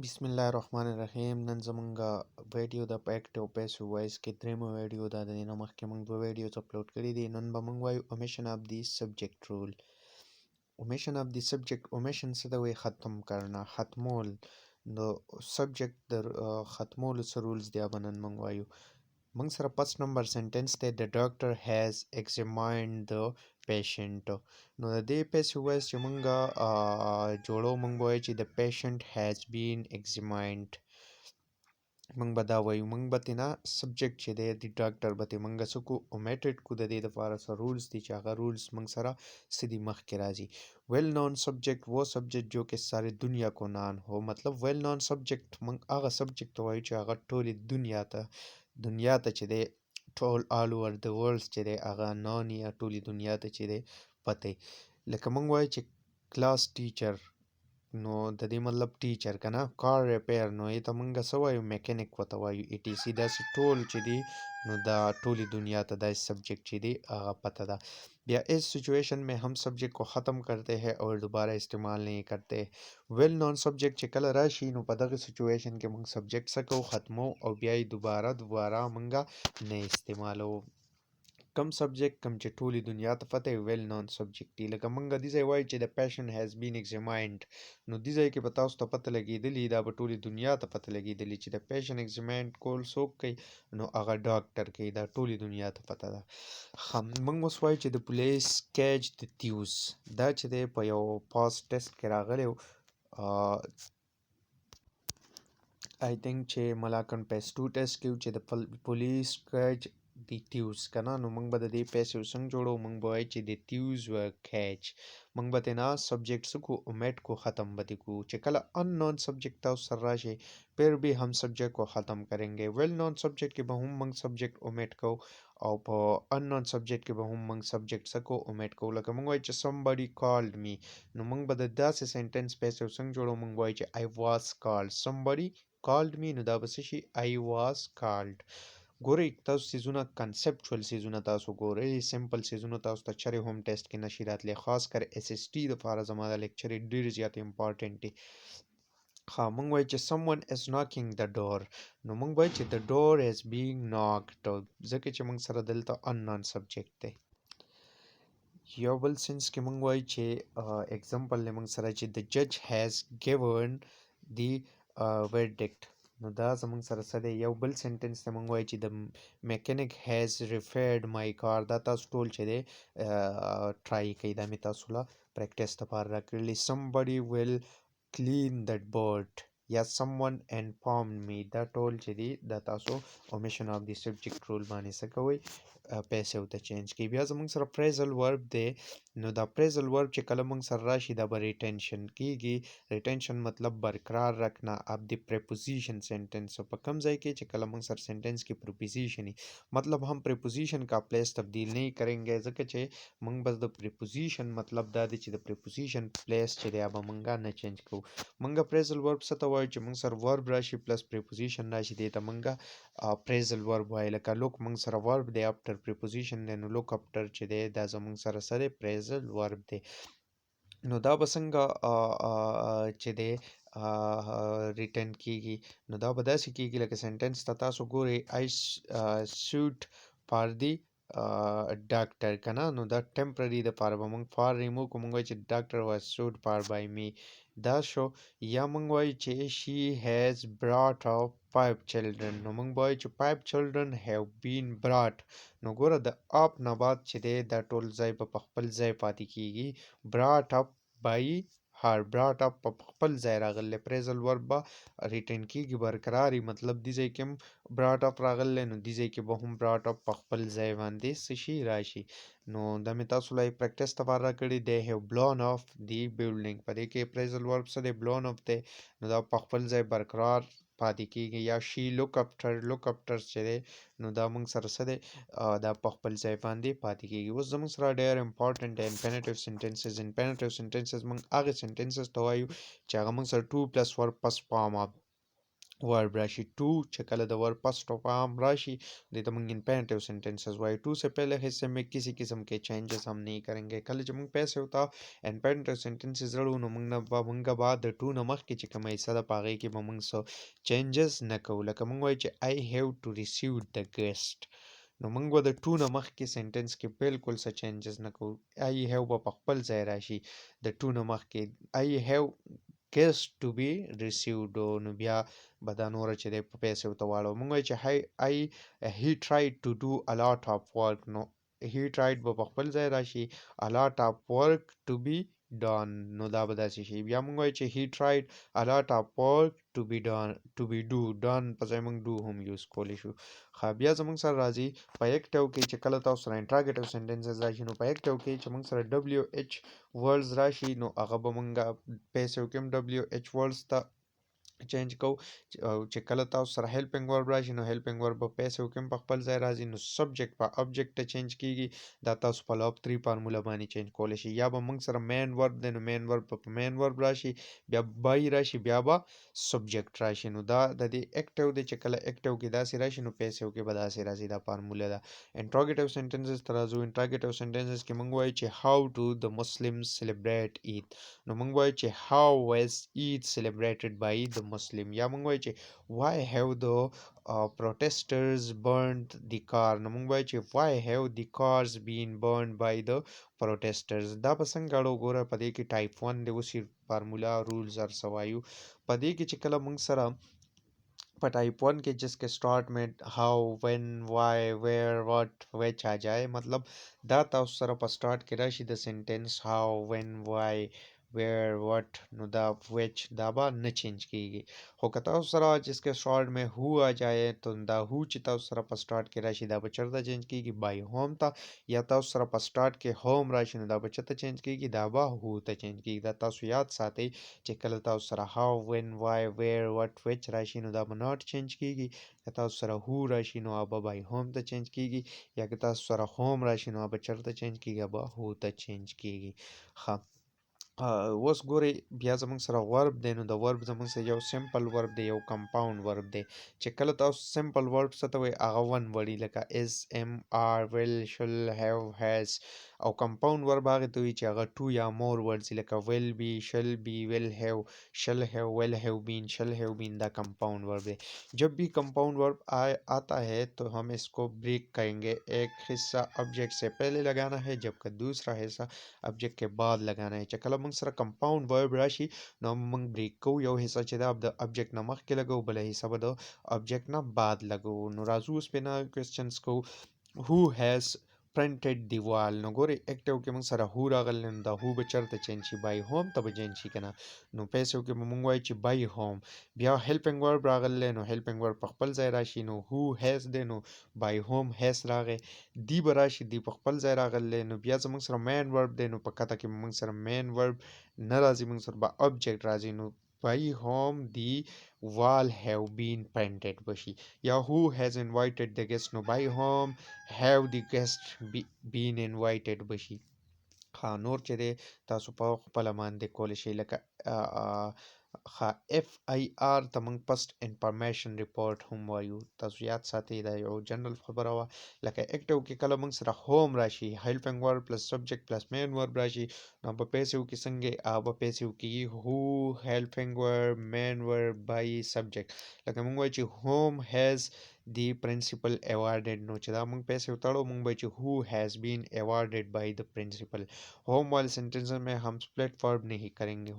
بسم الله الرحمن الرحیم. نن زمونږه ویډیو د په اکټیو پیسو وایس کې درېمه ویډیو ده. د دې نه مخکې موږ دوه ویډیوز اپلوډ کړي دي. نن به موږ وایو اومیشن آف دی سبجیکټ رول. اومیشن آف دی سبجیکټ، اومیشن څه ته وایي؟ ختم کرنا، ختمول. نو سبجیکټ د ختمولو څه رولز دی به نن موږ وایو. موږ سره پس نمبر سنټنس دی د ډاکټر هیز ایگزاماینډ د پیشنټ. نو د دې پیسو وایس چې موږ جوړو موږ وایو چې د پیشنټ هیز بین ایگزاماینډ. موږ به دا وایو. موږ به تینا سبجیکټ چې دی د ډاکټر به تې موږ څه کو اومیټډ کو. د دې دپاره څه رولز دي چې هغه رولز موږ سره څه دي مخکې راځي. ویل نون سبجیکٹ وہ سبجیکٹ جو کہ ساری دنیا کو نان ہو. مطلب ویل نون سبجیکٹ موږ هغه سبجیکٹ ته وایو چې هغه ټولې دنیا ته چې دی ټول آل اوور د ورلډ چې دی هغه نان یا ټولې دنیا ته چې دی پته. لکه موږ وایو چې کلاس ټیچر، نو د دې مطلب ټیچر که نه. کار ریپیر، نو یې ته موږ څه وایو؟ میکینک ورته وایو. ای ټي سی داسې ټول چې دي نو دا ټولې دنیا ته داسې سبجیکٹ چې دی هغه پته ده. بیا اس سچویشن میں ہم سبجیکٹ کو ختم کرتے ہیں اور دوباره استعمال نہیں کرتے. ویل نون سبجیکٹ چې کله راشي نو په دغه سچویشن کې موږ سبجیکٹ څه کوو؟ ختمو او بیا یې دوباره موږ نه استعمالو. کم سبجیکٹ کم چې ټولې دنیا ته پته وي ویل نون سبجیکٹ دي. لکه موږ دې ځای وایو چې د پیشنټ هیز بین ایگزاماینډ، نو دې ځای کې به تاسو ته پته لګېدلي، دا به ټولې دنیا ته پته لګېدلي چې د پیشنټ ایگزاماینډ کول څوک کوي؟ نو هغه ډاکټر کوي. دا ټولې دنیا ته پته ده. موږ اوس وایو چې د پولیس کیچ د تیوز. دا چې دی په یو پاست ټیسټ کې راغلی و. آی تھنک چې ملاکن پیسټو ټیسټ کې و چې د پولیس کیچ دی تیوز که نه. نو موږ به د دې پیسې څنګه جوړو؟ موږ به وایو چې د تیوز و کیچ. موږ به تینا سبجیکٹ څه کو؟ اومیټ کو، ختم به دې کو. چې کله ان نون سبجیکٹ تاسو سره راشي پھر بھی ہم سبجیکٹ کو ختم کریں گے. ویل نون سبجیکٹ کې به هم موږ سبجیکٹ اومیټ کو او په ان نون سبجیکٹ کې به هم موږ سبجیکٹ څه کو؟ اومیټ کو. لکه موږ وایو چې somebody called me، نو موږ به د داسې سنټنس پیسې څنګه جوړو؟ موږ وایو چې I was called. somebody called me، نو دا به څه شي؟ I was called. ګورئ تاسو سیزونه کنسپچوال سیزونه تاسو ګورئ، سمپل سیزونه تاسو ته چرې هم ټیسټ کې نشي راتلی. خاص کر اس ایس ټي دپاره زما دا لیکچر ډېر زیات امپارټنټ دی. ها موږ وایو چې someone is knocking the door، نو موږ وایو چې the door is being knocked، ځکه چې موږ سره دلته unknown subject دی. یو بل سنس کې موږ وایو چې اگزامپل دی موږ سره چې the judge has given the verdict، نو دا زموږ سره څه دی؟ یو بل سنټنس ته موږ وایو چې the mechanic has repaired my car. دا تاسو ټول چې دی ټرای کوئ، دا مې تاسو له پریکټس دپاره راکړلي. somebody will clean that board یا someone informed me، دا ټول چې دی دا تاسو اومیشن آف دی سبجیکٹ رول باندې څه کوئ؟ پیسې ورته چینج کوي. بیا زموږ سره پریزل ورب دی. نو دا پریزل ورب چې کله موږ سره راشي دا به ریټینشن کیږي. ریټینشن مطلب برقرار رکھنا. اب دی پریپوزیشن سینٹینس، په کم ځای کې چې کله موږ سره سینٹینس کې پریپوزیشن وي، مطلب हम प्रीपोजिशन का प्लेस تبدیل नहीं करेंगे، ځکه چې موږ بس د پریپوزیشن مطلب دا دی چې د پریپوزیشن پلیس چې دی به موږ نه چینج کوو. موږ پریزل ورب څه ته وایو؟ چې موږ سره ورب راشي پلس پریپوزیشن راشي دې ته موږ پریزل ورب وایو. لکه لوک موږ سره ورب دی افټر پریپوزیشن دی، نو لوک افټر چې دی دا زموږ سره څه دی؟ پریزل ورب دی. نو دا به څنګه چې دی ریټن کیږي؟ نو دا به داسې کیږي لکه سنټنس ته تاسو ګورئ I shoot for the ډاکټر که نه. نو دا ټمپرري دپاره به موږ فار ریموو کوو، موږ وایو چې ډاکټر was shoot for by me، دا شو. یا موږ وایو چې she has brought up 5 children، نو موږ وایو چې 5 children have been brought. نو ګوره د اپ نه بعد چې دی دا ټول ځای به په خپل ځای پاتې کیږي. brought up by her، brought up په خپل ځای راغلی. پریزل ورب به ریټین کیږي، برقراري. مطلب دې ځای کې هم brought up راغلی، نو دې ځای کې به هم brought up په خپل ځای باندې څه شي؟ راشي. نو دا مې تاسو له پریکټس دپاره راکړي. they have blown off the building، په دې کې پریزل ورب څه دی؟ blown off دی، نو دا په خپل ځای برقرار پاتې کیږي. یا she look after، look after چې دی نو دا موږ سره څه دی؟ دا په خپل ځای باندې پاتې کیږي. اوس زموږ سره ډېر امپارټنټ دی انفینیټیو سنټنسز. انفینیټیو سنټنسز موږ هغه سنټنسز ته وایو چې هغه موږ سره 2 پلس ورب پس فارم اف verb راشي to چې کله د verb first of arm راشي دې ته موږ imperative sentences وایو to से पहले हिस्से में किसी किस्म के changes हम नहीं करेंगे کله چې موږ پیسې وتا imperative sentences زړو نو موږ بعد د to نه مخکې چې کومه حصه ده په هغې کې به موږ څه changes نه کوو لکه موږ وایو چې I have to receive the guest نو موږ به د to نه مخکې سنټنس کې بالکل څه چینجز نه کوو I have به په خپل ځای راشي د to نه مخکې I have guest to be received نو بیا به دا نوره چې دی په پیسې ورته واړو موږ وایو چې he tried to do a lot of work نو he tried به په خپل ځای راشي a lot of work to be done نو دا به داسې شي بیا موږ وایو چې he tried a lot of work to be done په ځای موږ do هم یوز کولی شو بیا زموږ سره راځي په اکټیو کې چې کله تاسو سره انټراګیټیو سنټنسز راشي نو په اکټیو کې چې موږ سره WH ورډز راشي نو هغه به موږ پیسې کې هم WH ورډز ته چینج کو او چې کله تاسو سره هیلپینګ ورب راشي نو هیلپینګ ورب په پیسو کې په خپل ځای راځي نو سبجیکټ په ابجیکټ ته چینج کیږي دا تاسو په لوب 3 فارمولا باندې چینج کول شي یا به موږ سره مین ورب د نو مین ورب په مین ورب راشي بیا بای راشي بیا به سبجیکټ راشي نو دا د دې اکټیو د چې کله اکټیو کې داسې راشي نو پیسو کې به داسې راځي دا فارمولا ده انټروګیټیو سنټنسز ترازو انټروګیټیو سنټنسز کې موږ وایو چې هاو ډو د مسلمز سلیبریټ عید نو موږ وایو چې how was Eid celebrated by the Muslim یا موږ وایو چې why have the protesters burned the car نو موږ وایو چې why have the cars been burned by the protesters دا به څنګه اړه وګوره په دې کې ټایپ 1 د اوسې فارمولا رولز ار سوایو په دې کې چې کله موږ سره په ټایپ 1 کې جس کې سٹارټ میں how when why where what which آ جائے مطلب دا تاسو سره په سٹارټ کې راشي د سنټنس how when why where what نو دا which دا به نه چینج کیږي خو که تاسو سره جس کې سٹارټ میں who آ جائے تو دا who چې تاسو سره په سٹارټ کې راشي دا به چرته چینج کیږي by home ته یا تاسو سره په سٹارټ کې home راشي نو دا به چرته چینج کیږي دا به who ته چینج کیږي دا تاسو یاد ساتئ چې کله تاسو سره how when why where what which راشي نو دا به not چینج کیږي که تاسو سره who راشي نو به by home ته چینج کیږي یا که تاسو سره home راشي نو به چرته چینج کیږي به who ته چینج کیږي ښه اوس ګورئ بیا زموږ سره ورب دی نو د ورب زموږ سره یو سمپل ورب دی یو کمپاوند ورب دی چې کله تاسو سمپل ورب څه ته وایي هغه ون وړي لکه is am are will shall have has او کمپاوند ورب هغه ته وایي چې هغه ټو یا مور ورډز لکه will be will have will have been دا کمپاوند ورب دی जब भी compound verb आता है तो हम इसको ब्रेक करेंगे एक हिस्सा ऑब्जेक्ट से पहले लगाना है जबकि दूसरा हिस्सा ऑब्जेक्ट के बाद लगाना है چې کله موږ سره compound verb راشي نو موږ بریک کوو یو حصہ چې دا د object نه مخکې لګو بل حصہ به د object نه بعد لګو نو راځو اوس په نه questions کو who has printed the wall نو ګوري اکټیو کې موږ سره who راغلی نو دا who به چرته چینج شي by home ته به چینج شي که نه نو پیسو کې به موږ وایو چې by home بیا helping verb راغلی نو helping verb په خپل ځای راشي نو who has دی نو by home has راغی دی به راشي دی په خپل ځای راغلی نو بیا زموږ سره main verb دی نو په کته کې موږ سره main verb نه راځي موږ سره به object راځي نو by whom the wall have been painted بشي یا who has invited the guest نو by whom have the guest been invited بشي ها نور چې دی تاسو په خپله باندې کولی شئ لکه FIR ته موږ فسټ انفارمیشن ریپورټ هم وایو تاسو یاد ساتئ دا یو جنرال خبره وه لکه اکټیو کې کله موږ سره هوم راشي هیلپینګ ورب پلس سبجیکټ پلس مین ورب راشي نو په پیسو کې څنګه په پیسو کې هو هیلپینګ ورب مین ورب بای سبجیکټ لکه موږ وایو چې هوم هیز دی پرنسپل awarded نو چې دا موږ پیسې وتړو موږ به چې who has been awarded by the principal home वाले सेंटेंस में हम split verb नहीं करेंगे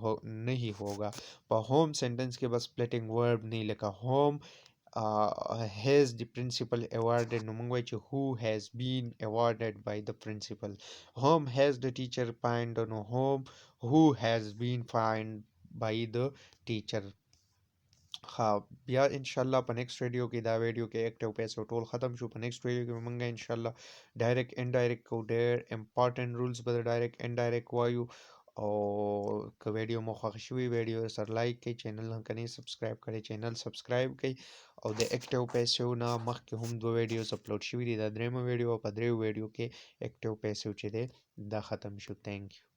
नहीं होगा पर home sentence के बस स्प्लिटिंग वर्ब नहीं लिखा home has the principal awarded no मंगवाई चे who has been awarded by the principal home has the teacher fined no home who has been fined by the teacher ها بیا ان شاء الله په نیکسٹ ویډیو کې دا ویډیو کې اکټیو پیسو ټول ختم شو په نیکسٹ ویډیو کې موږ ان شاء الله ډایرکټ انډایرکټ کو ډېر امپورټنت رولز به ډایرکټ انډایرکټ وایو او که ویډیو مو خوښ شوی ویډیو سره لایک کړئ چینل هم کني سبسکرایب کړئ چینل سبسکرایب کړئ او د اکټیو پیسو نه مخکې هم دوه ویډیوز اپلوډ شوي دي دا درېمه ویډیو په دریو ویډیو کې اکټیو پیسو چې دی دا ختم شو تھینک یو